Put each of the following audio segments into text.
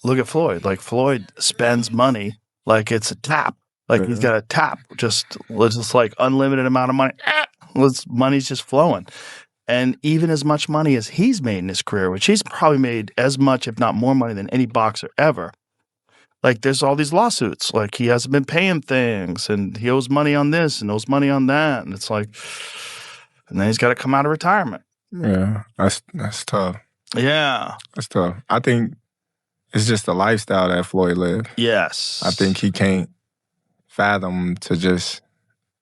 look at Floyd. Like Floyd spends money like it's a tap. Like he's got a tap, just like unlimited amount of money. Money's just flowing. And even as much money as he's made in his career, which he's probably made as much, if not more money than any boxer ever. Like there's all these lawsuits. Like he hasn't been paying things and he owes money on this and owes money on that. And it's like, and then he's got to come out of retirement. Yeah, that's tough. Yeah. That's tough. I think it's just the lifestyle that Floyd lived. Yes. I think he can't fathom to just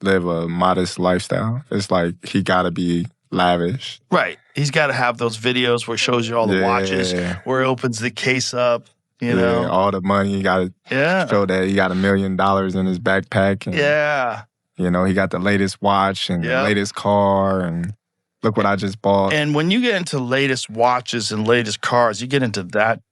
live a modest lifestyle. It's like he got to be lavish. Right. He's got to have those videos where he shows you all the watches, where he opens the case up, you know. All the money. You got to show that he got $1 million in his backpack. And, you know, he got the latest watch and the latest car and look what I just bought. And when you get into latest watches and latest cars, you get into that,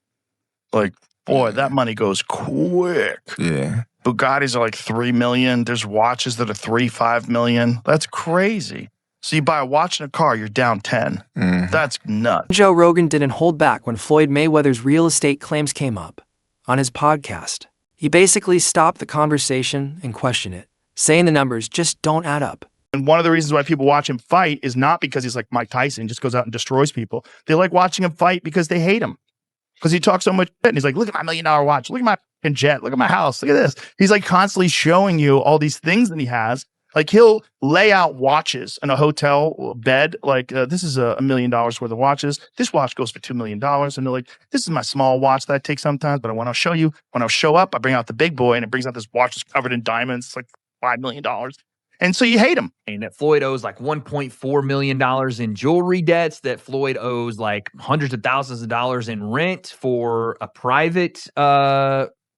like, boy, that money goes quick. Yeah. Bugattis are like $3 million. There's watches that are $3-5 million. That's crazy. So you buy a watch and a car, you're down 10. That's nuts. Joe Rogan didn't hold back when Floyd Mayweather's real estate claims came up. On his podcast, he basically stopped the conversation and questioned it, saying the numbers just don't add up. And one of the reasons why people watch him fight is not because he's like Mike Tyson, just goes out and destroys people. They like watching him fight because they hate him. Because he talks so much shit and he's like, look at my $1 million watch. Look at my fucking jet. Look at my house. Look at this. He's like constantly showing you all these things that he has. Like he'll lay out watches in a hotel bed. Like this is $1 million worth of watches. This watch goes for $2 million. And they're like, this is my small watch that I take sometimes. But when I'll show you, when I'll show up, I bring out the big boy and it brings out this watch that's covered in diamonds. It's like $5 million. And so you hate him. And that Floyd owes like $1.4 million in jewelry debts, that Floyd owes like hundreds of thousands of dollars in rent for a private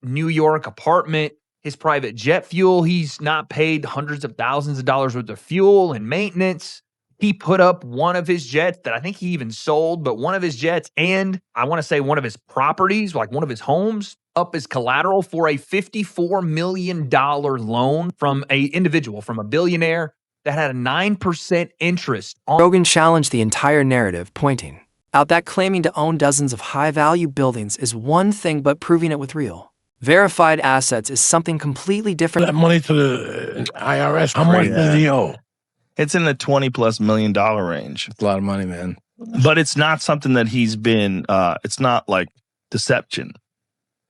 New York apartment. His private jet fuel, he's not paid hundreds of thousands of dollars worth of fuel and maintenance. He put up one of his jets that I think he even sold, but one of his jets and I want to say one of his properties, like one of his homes, up as collateral for a $54 million loan from an individual, from a billionaire that had a 9% interest on. Rogan challenged the entire narrative, pointing out that claiming to own dozens of high-value buildings is one thing, but proving it with real, verified assets is something completely different. That money to the IRS, how much does he owe? It's in the $20+ million range. It's a lot of money, man. But it's not something that he's been, it's not like deception.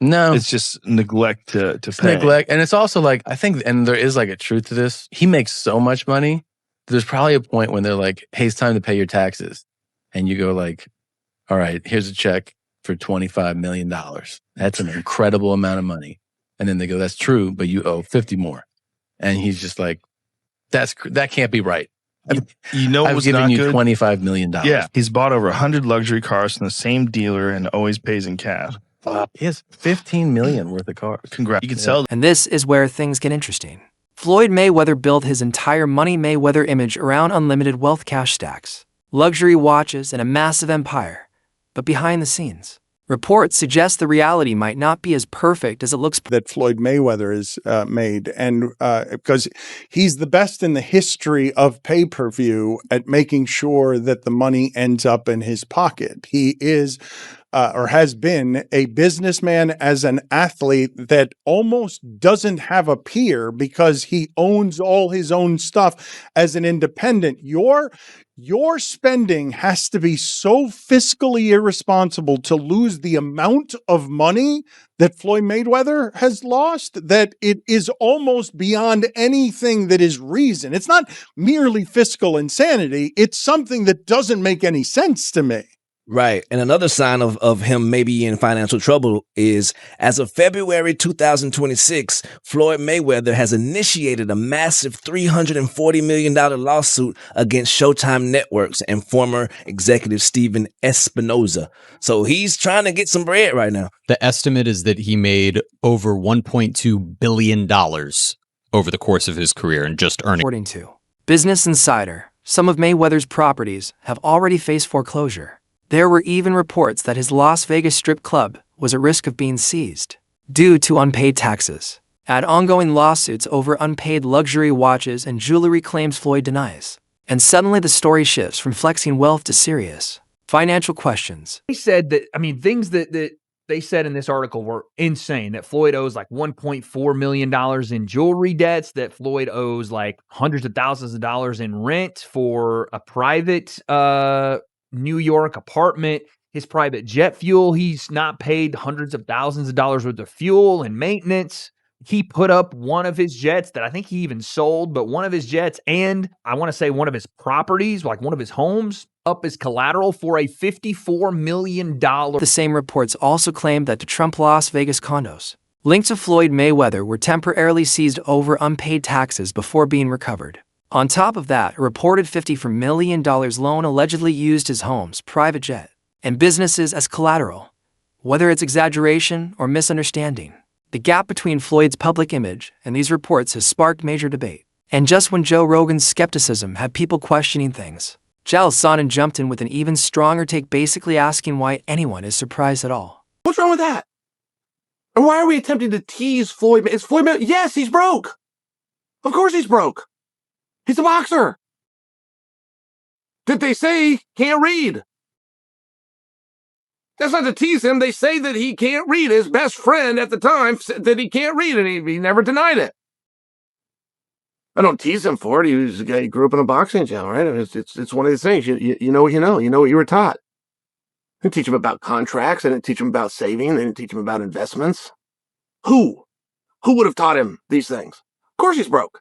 No. It's just neglect to pay. Neglect. And it's also like, I think, and there is like a truth to this. He makes so much money. There's probably a point when they're like, hey, it's time to pay your taxes. And you go like, all right, here's a check for $25 million. That's an incredible amount of money. And then they go, that's true, but you owe 50 more. And he's just like, that can't be right. You know what was giving not you good? $25 million. Yeah. He's bought over 100 luxury cars from the same dealer and always pays in cash. He has $15 million worth of cars. Congrats. You can sell them. And this is where things get interesting. Floyd Mayweather built his entire Money Mayweather image around unlimited wealth cash stacks, luxury watches, and a massive empire. But behind the scenes, reports suggest the reality might not be as perfect as it looks. That Floyd Mayweather is made, and because he's the best in the history of pay-per-view at making sure that the money ends up in his pocket. He is or has been a businessman as an athlete that almost doesn't have a peer because he owns all his own stuff as an independent. Your spending has to be so fiscally irresponsible to lose the amount of money that Floyd Mayweather has lost that it is almost beyond anything that is reason. It's not merely fiscal insanity. It's something that doesn't make any sense to me. Right. And another sign of him maybe in financial trouble is, as of February 2026, Floyd Mayweather has initiated a massive $340 million lawsuit against Showtime Networks and former executive Steven Espinoza. So he's trying to get some bread right now. The estimate is that he made over $1.2 billion over the course of his career and just earning. According to Business Insider, some of Mayweather's properties have already faced foreclosure. There were even reports that his Las Vegas strip club was at risk of being seized due to unpaid taxes. Add ongoing lawsuits over unpaid luxury watches and jewelry claims Floyd denies. And suddenly the story shifts from flexing wealth to serious financial questions. He said that, I mean, things that they said in this article were insane, that Floyd owes like $1.4 million in jewelry debts, that Floyd owes like hundreds of thousands of dollars in rent for a private New York apartment. His private jet fuel, he's not paid hundreds of thousands of dollars worth of fuel and maintenance. He put up one of his jets that I think he even sold, but one of his jets and I want to say one of his properties, like one of his homes, up as collateral for a $54 million. The same reports also claimed that the Trump Las Vegas condos linked to Floyd Mayweather were temporarily seized over unpaid taxes before being recovered. On top of that, a reported $54 million loan allegedly used his home's private jet and businesses as collateral. Whether it's exaggeration or misunderstanding, the gap between Floyd's public image and these reports has sparked major debate. And just when Joe Rogan's skepticism had people questioning things, Chael Sonnen jumped in with an even stronger take, basically asking why anyone is surprised at all. What's wrong with that? And why are we attempting to tease Floyd? Is Floyd Mayweather? Yes, he's broke. Of course he's broke. He's a boxer. Did they say can't read? That's not to tease him. They say that he can't read. His best friend at the time said that he can't read, and he never denied it. I don't tease him for it. He was a guy who grew up in a boxing gym, right? It's one of these things. You know what you know. You know what you were taught. I didn't teach him about contracts. I didn't teach him about saving. I didn't teach him about investments. Who would have taught him these things? Of course he's broke.